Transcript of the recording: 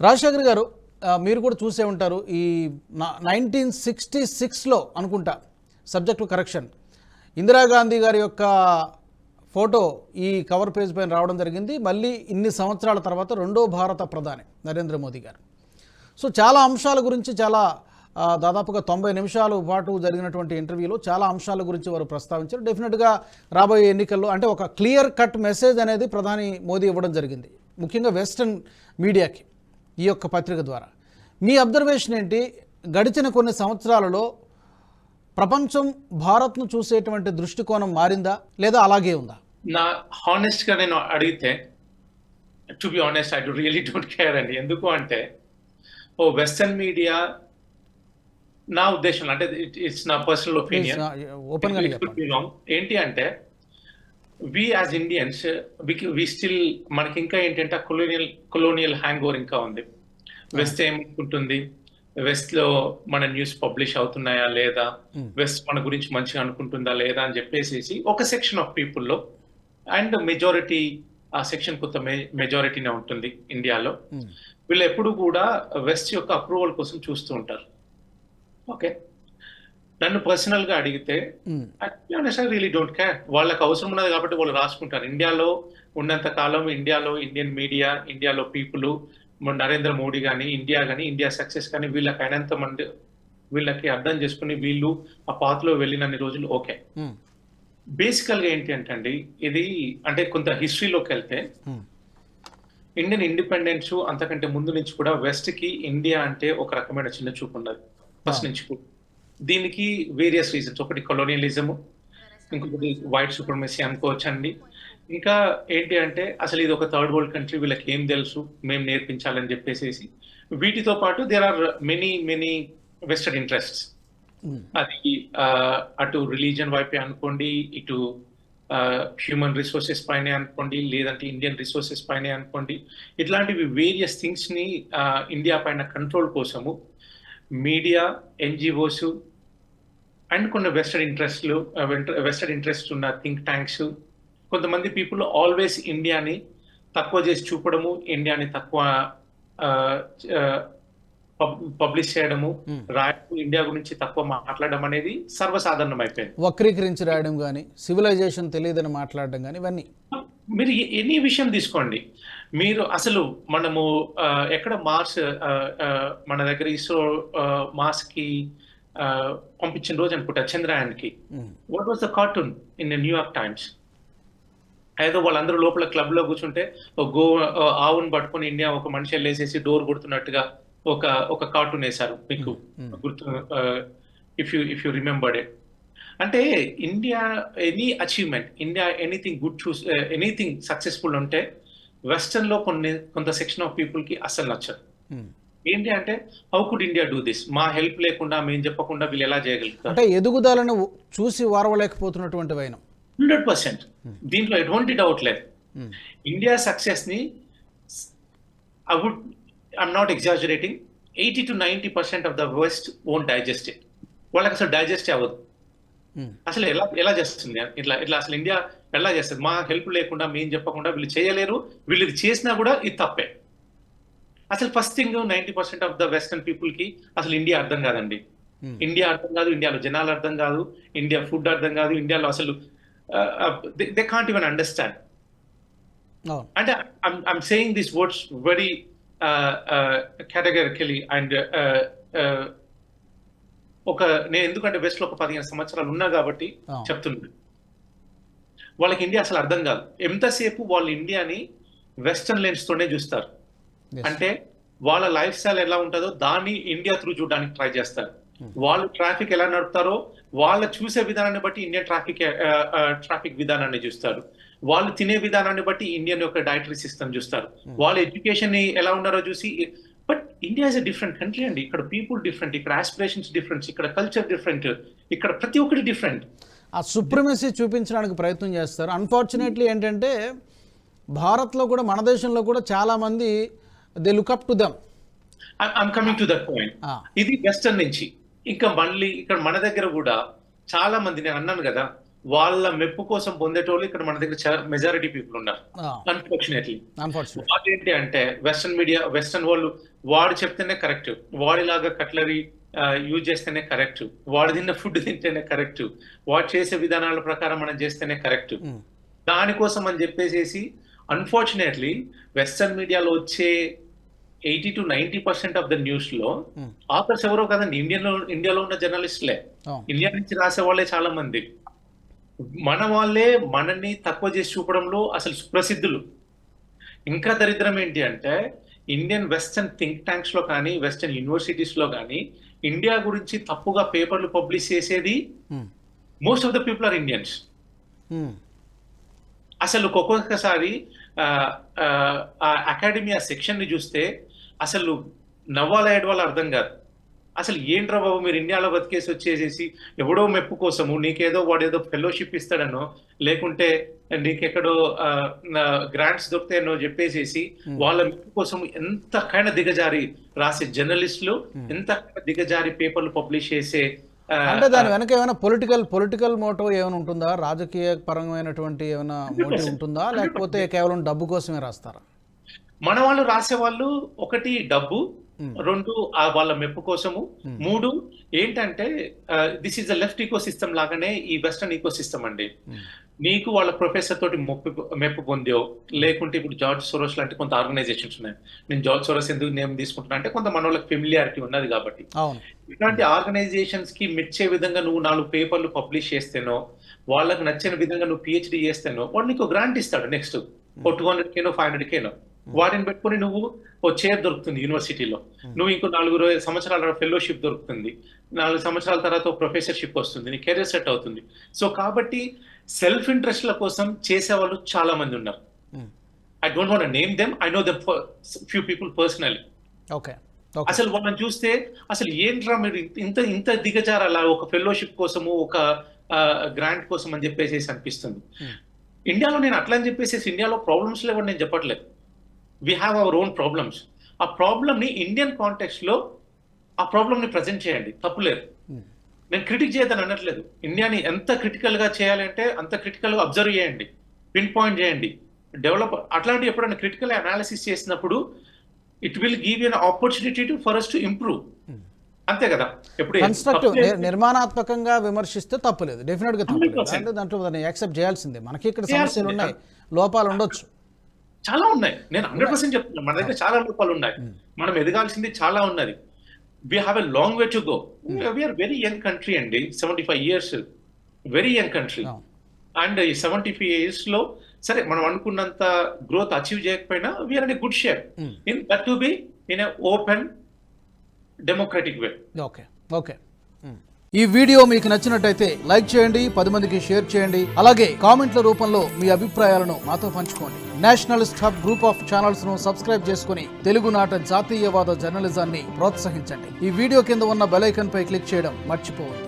రాజశేఖర్ గారు, మీరు కూడా చూసే ఉంటారు. ఈ 1966లో అనుకుంటా, సబ్జెక్టు కరెక్షన్, ఇందిరాగాంధీ గారి యొక్క ఫోటో ఈ కవర్ పేజ్ పైన రావడం జరిగింది. మళ్ళీ ఇన్ని సంవత్సరాల తర్వాత రెండో భారత ప్రధాని నరేంద్ర మోదీ గారు. సో చాలా అంశాల గురించి, చాలా దాదాపుగా 90 నిమిషాల పాటు జరిగినటువంటి ఇంటర్వ్యూలో చాలా అంశాల గురించి వారు ప్రస్తావించారు. డెఫినెట్గా రాబోయే ఎన్నికల్లో అంటే ఒక క్లియర్ కట్ మెసేజ్ అనేది ప్రధాని మోదీ ఇవ్వడం జరిగింది, ముఖ్యంగా వెస్టర్న్ మీడియాకి ఈ యొక్క పత్రిక ద్వారా. మీ అబ్జర్వేషన్ ఏంటి? గడిచిన కొన్ని సంవత్సరాలలో ప్రపంచం భారత్ను చూసేటువంటి దృష్టికోణం మారిందా లేదా అలాగే ఉందా? నా హానెస్ట్గా నేను అడిగితే, to be honest, I really don't care అండి. ఎందుకు అంటే వెస్టర్న్ మీడియా, నా ఉద్దేశం అంటే ఇట్స్ నా పర్సనల్ ఒపీనియన్, ఏంటి అంటే we as Indians we still, మనకి ఇంకా ఏంటంటే కొలోనియల్ హ్యాంగ్ ఓవర్ ఇంకా ఉంది. వెస్ట్ ఏమనుకుంటుంది, వెస్ట్ లో మన న్యూస్ పబ్లిష్ అవుతున్నాయా లేదా, వెస్ట్ మన గురించి మంచిగా అనుకుంటుందా లేదా అని చెప్పేసి ఒక సెక్షన్ ఆఫ్ పీపుల్లో, అండ్ మెజారిటీ ఆ సెక్షన్ కొత్త మెజారిటీనే ఉంటుంది ఇండియాలో, వీళ్ళు ఎప్పుడు కూడా వెస్ట్ యొక్క అప్రూవల్ కోసం చూస్తూ ఉంటారు. ఓకే, నన్ను పర్సనల్ గా అడిగితే ఐ రియలీ డోంట్ కేర్. వాళ్ళకి అవసరం ఉన్నది కాబట్టి వాళ్ళు రాసుకుంటారు. ఇండియాలో ఉన్నంత కాలం ఇండియాలో ఇండియన్ మీడియా, ఇండియాలో పీపుల్, నరేంద్ర మోడీ కానీ, ఇండియా కానీ, ఇండియా సక్సెస్ కానీ వీళ్ళకి అయినంత మంది, వీళ్ళకి అర్థం చేసుకుని వీళ్ళు ఆ పాత్రలో వెళ్ళినన్ని రోజులు ఓకే. బేసికల్ గా ఏంటి అంటే ఇది, అంటే కొంత హిస్టరీలోకి వెళ్తే ఇండియన్ ఇండిపెండెన్స్ అంతకంటే ముందు నుంచి కూడా వెస్ట్ కి ఇండియా అంటే ఒక రకమైన చిన్న చూపు ఉన్నది ఫస్ట్ నుంచి కూడా. దీనికి వేరియస్ రీజన్స్. ఒకటి కొలోనియలిజము, ఇంకొకటి వైట్ సూపర్మసీ అనుకోవచ్చండి. ఇంకా ఏంటి అంటే అసలు ఇది ఒక థర్డ్ వరల్డ్ కంట్రీ, వీళ్ళకి ఏం తెలుసు, మేము నేర్పించాలని చెప్పేసి. వీటితో పాటు there are many western interests. అది అటు రిలీజియన్ వైపే అనుకోండి, ఇటు హ్యూమన్ రిసోర్సెస్ పైనే అనుకోండి, లేదంటే ఇండియన్ రిసోర్సెస్ పైనే అనుకోండి. ఇట్లాంటివి వేరియస్ థింగ్స్ ని ఇండియా పైన కంట్రోల్ కోసము మీడియా, ఎన్జిఓస్ అండ్ కొన్ని వెస్టర్న్ ఇంట్రెస్ట్ ఉన్న థింక్ ట్యాంక్స్, కొంతమంది పీపుల్ ఆల్వేస్ ఇండియాని తక్కువ చేసి చూపడము, ఇండియాని తక్కువ పబ్లిష్ చేయడము, రాయడం, ఇండియా గురించి తక్కువ మాట్లాడడం అనేది సర్వసాధారణం అయిపోయింది. వక్రీకరించి రాయడం కానీ, సివిలైజేషన్ తెలియదని మాట్లాడడం కానీ, ఇవన్నీ మీరు ఎనీ విషయం తీసుకోండి. మీరు అసలు మనము ఎక్కడ మార్స్, మన దగ్గర ఇస్రో మార్స్ కి పంపించిన రోజు అనుకుంటా, చంద్రయాన్కి, what was the cartoon in New York Times? ఏదో వాళ్ళందరూ లోపల క్లబ్ లో కూర్చుంటే ఆవును పట్టుకుని ఇండియా ఒక మనిషి వెళ్ళేసేసి డోర్ కొడుతున్నట్టుగా ఒక కార్టూన్ వేశారు, మీకు గుర్తు, ఇఫ్ యూ రిమెంబర్డ్ ఇట్. అంటే India any achievement, India anything good చూస్, ఎనీథింగ్ సక్సెస్ఫుల్ ఉంటే వెస్టర్న్ లో కొంత సెక్షన్ ఆఫ్ పీపుల్ కి అస్సలు నచ్చదు. ఏంటి అంటే how could India do this, మా హెల్ప్ లేకుండా, మేము చెప్పకుండా వీళ్ళు ఎలా చేయగలుగుతారు? అంటే ఎదుగుదలను చూసి వారవలేకపోతున్నటువంటి వైనం 100%. దీంట్లో ఎటువంటి డౌట్ లేదు. ఇండియా సక్సెస్ ని I'm not exaggerating, 80 to 90% of the west won't digest it. వాళ్ళకి అసలు డైజెస్ట్ అవ్వదు. అసలు ఎలా చేస్తుంది ఇట్లా అసలు ఇండియా ఎలా చేస్తుంది? మా హెల్ప్ లేకుండా, మేము చెప్పకుండా వీళ్ళు చేయలేరు, వీళ్ళు ఇది చేసినా కూడా ఇది తప్పే. అసలు first thing, 90% of the western people కి అసలు ఇండియా అర్థం కాదండి. ఇండియా అర్థం కాదు, ఇండియాలో జనాలు అర్థం కాదు, ఇండియా ఫుడ్ అర్థం కాదు, ఇండియాలో అసలు దే కాంట్ ఈవెన్ అండర్స్టాండ్. అంటే I'm saying this words very categorically. And నేను ఎందుకంటే వెస్ట్ లో ఒక 15 సంవత్సరాలు ఉన్నా కాబట్టి చెప్తున్నాను, వాళ్ళకి ఇండియా అసలు అర్థం కాదు. ఎంతసేపు వాళ్ళు ఇండియాని వెస్టర్న్ లెన్స్ తోనే చూస్తారు. అంటే వాళ్ళ లైఫ్ స్టైల్ ఎలా ఉంటుందో దాన్ని ఇండియా త్రూ చూడడానికి ట్రై చేస్తారు. వాళ్ళు ట్రాఫిక్ ఎలా నడుపుతారో వాళ్ళ చూసే విధానాన్ని బట్టి ఇండియన్ ట్రాఫిక్ విధానాన్ని చూస్తారు. వాళ్ళు తినే విధానాన్ని బట్టి ఇండియన్ యొక్క డైటరీ సిస్టమ్ చూస్తారు. వాళ్ళ ఎడ్యుకేషన్ ని ఎలా ఉన్నారో చూసి. But India is a different country అండి. ఇక్కడ పీపుల్ డిఫరెంట్, ఇక్కడ ఆస్పిరేషన్స్ డిఫరెంట్, ఇక్కడ కల్చర్ డిఫరెంట్, ఇక్కడ ప్రతి ఒక్కటి డిఫరెంట్. ఆ సుప్రమసీ చూపించడానికి ప్రయత్నం చేస్తారు. అన్ఫార్చునేట్లీ ఏంటంటే భారత్లో కూడా, మన దేశంలో కూడా చాలా మంది they look up to them. I'm coming to that point. ఇది వెస్టర్న్ నుంచి. ఇంకా మళ్ళీ ఇక్కడ మన దగ్గర కూడా చాలా మంది, నేను అన్నాను కదా, వాళ్ళ మెప్పు కోసం పొందేటోళ్ళు ఇక్కడ మన దగ్గర మెజారిటీ పీపుల్ ఉన్నారు. అన్ఫార్చునేట్లీ వాళ్ళు ఏంటి అంటే వెస్టర్న్ వాళ్ళు వాడు చెప్తేనే కరెక్ట్, వాడిలాగా కట్లరీ యూజ్ చేస్తేనే కరెక్ట్, వాడు తిన్న ఫుడ్ తింటేనే కరెక్ట్, వాడు చేసే విధానాల ప్రకారం మనం చేస్తేనే కరెక్ట్. దానికోసం అని చెప్పేసి అన్ఫార్చునేట్లీ వెస్టర్న్ మీడియాలో వచ్చే 80 to 90% ఆఫ్ ద న్యూస్ లో ఆథర్స్ ఎవరో కదండి, ఇండియాలో ఉన్న జర్నలిస్టులే, ఇండియా నుంచి రాసే వాళ్ళే చాలా మంది. మన వాళ్ళే మనల్ని తక్కువ చేసి చూపడంలో అసలు సుప్రసిద్ధులు. ఇంకా దరిద్రం ఏంటి అంటే ఇండియన్ వెస్టర్న్ థింక్ ట్యాంక్స్ లో కానీ వెస్టర్న్ యూనివర్సిటీస్ లో కానీ ఇండియా గురించి తప్పుగా పేపర్లు పబ్లిష్ చేసేది most of the people are Indians. అసలు ఒక్కొక్కసారి అకాడమియా సెక్షన్ ని చూస్తే అసలు నవ్వాలా ఏడవాలా అర్థం కాదు. అసలు ఏంట్రా బాబు మీరు ఇండియాలో బతికేసి వచ్చేసేసి ఎవడో మెప్పు కోసము నీకేదో వాడేదో ఫెలోషిప్ ఇస్తాడనో లేకుంటే నీకెక్కడో గ్రాంట్స్ దొరుకుతాయనో చెప్పేసేసి వాళ్ళ మెప్పు కోసం ఎంతకైనా దిగజారి రాసే జర్నలిస్టులు, ఎంతకైనా దిగజారి పేపర్లు పబ్లిష్ చేసే, అంటే దాని వెనక ఏమైనా పొలిటికల్ మోటివ్ ఏమైనా ఉంటుందా, రాజకీయ పరమైనటువంటి ఏమైనా మోటివ్ ఉంటుందా, లేకపోతే కేవలం డబ్బు కోసమే రాస్తారా? మన వాళ్ళు రాసే వాళ్ళు ఒకటి డబ్బు, రెండు వాళ్ళ మెప్పు కోసము, మూడు ఏంటంటే this is the left ecosystem లాగానే ఈ వెస్టర్న్ ఈకో సిస్టమ్ అండి. నీకు వాళ్ళ ప్రొఫెసర్ తోటి మెప్పు పొందో, లేకుంటే ఇప్పుడు జార్జ్ సోరోస్ లాంటి కొంత ఆర్గనైజేషన్స్ ఉన్నాయి. నేను జార్జ్ సోరోస్ ఎందుకు నేమ్ తీసుకుంటున్నా అంటే కొంత మన వాళ్ళకి ఫెమిలియారిటీ ఉన్నది కాబట్టి. ఇట్లాంటి ఆర్గనైజేషన్స్ కి మెచ్చే విధంగా నువ్వు 4 పేపర్లు పబ్లిష్ చేస్తేనో, వాళ్ళకి నచ్చిన విధంగా నువ్వు పిహెచ్డి చేస్తేనో వాడు నీకు గ్రాంట్ ఇస్తాడు. నెక్స్ట్ 200K 500K వాటిని పెట్టుకుని నువ్వు ఓ చైర్ దొరుకుతుంది యూనివర్సిటీలో, నువ్వు ఇంకో 4 సంవత్సరాల ఫెలోషిప్ దొరుకుతుంది, 4 సంవత్సరాల తర్వాత ప్రొఫెసర్షిప్ వస్తుంది, నీ కెరీర్ సెట్ అవుతుంది. సో కాబట్టి సెల్ఫ్ ఇంట్రెస్ట్ల కోసం చేసేవాళ్ళు చాలా మంది ఉన్నారు. I don't want to name them, I know them few people personally. అసలు వాళ్ళని చూస్తే అసలు ఏంట్రా మీరు ఇంత దిగజారాలా ఒక ఫెలోషిప్ కోసము, ఒక గ్రాంట్ కోసం అని చెప్పేసి అనిపిస్తుంది. ఇండియాలో నేను అట్లా అని చెప్పేసి ఇండియాలో ప్రాబ్లమ్స్ లేవని నేను చెప్పట్లేదు. We have our own problems. ఆ ప్రాబ్లమ్ ని ఇండియన్ కాంటెక్స్ట్ లో ఆ ప్రాబ్లమ్ ని ప్రజెంట్ చేయండి, తప్పులేదు. నేను క్రిటిక్ చేయదని అనట్లేదు. ఇండియాని ఎంత క్రిటికల్ గా చేయాలంటే అంత క్రిటికల్ గా అబ్జర్వ్ చేయండి, పిన్ పాయింట్ చేయండి, డెవలప్. అట్లాంటి ఎప్పుడైనా క్రిటికల్ అనాలిసిస్ చేసినప్పుడు it will give you an opportunity for us to improve. అంతే కదా. ఎప్పుడు కన్స్ట్రక్టివ్ నిర్మాణాత్మకంగా విమర్శిస్తే తప్పులేదు, డెఫినెట్ గా తప్పులేదు. అంటే దాంట్లో దాన్ని యాక్సెప్ట్ చేయాల్సిందే. మనకి ఇక్కడ సమస్యలు ఉన్నాయి, లోపాలు ఉండొచ్చు, చాలా ఉన్నాయి. నేను 100% చెప్తున్నా, మన దగ్గర చాలా లోపాలు ఉన్నాయి, మనం ఎదగాల్సింది చాలా ఉన్నది. We have a long way to go. We are very young country అండి, 75 years, very young country. And ఈ 75 years లో సరే మనం అనుకున్నంత గ్రోత్ అచీవ్ చేయకపోయినా we are in a good shape in that to be in a open democratic way. Okay. ఈ video మీకు నచ్చినట్టయితే లైక్ చేయండి, 10 మందికి షేర్ చేయండి, అలాగే కామెంట్ల రూపంలో మీ అభిప్రాయాలను మాతో పంచుకోండి. Nationalist hub group of channels ను సబ్స్క్రైబ్ చేసుకుని తెలుగునాట జాతీయవాద జర్నలిజాన్ని ప్రోత్సహించండి. ఈ వీడియో కింద ఉన్న బెల్ ఐకాన్ పై క్లిక్ చేయడం మర్చిపోవద్దు.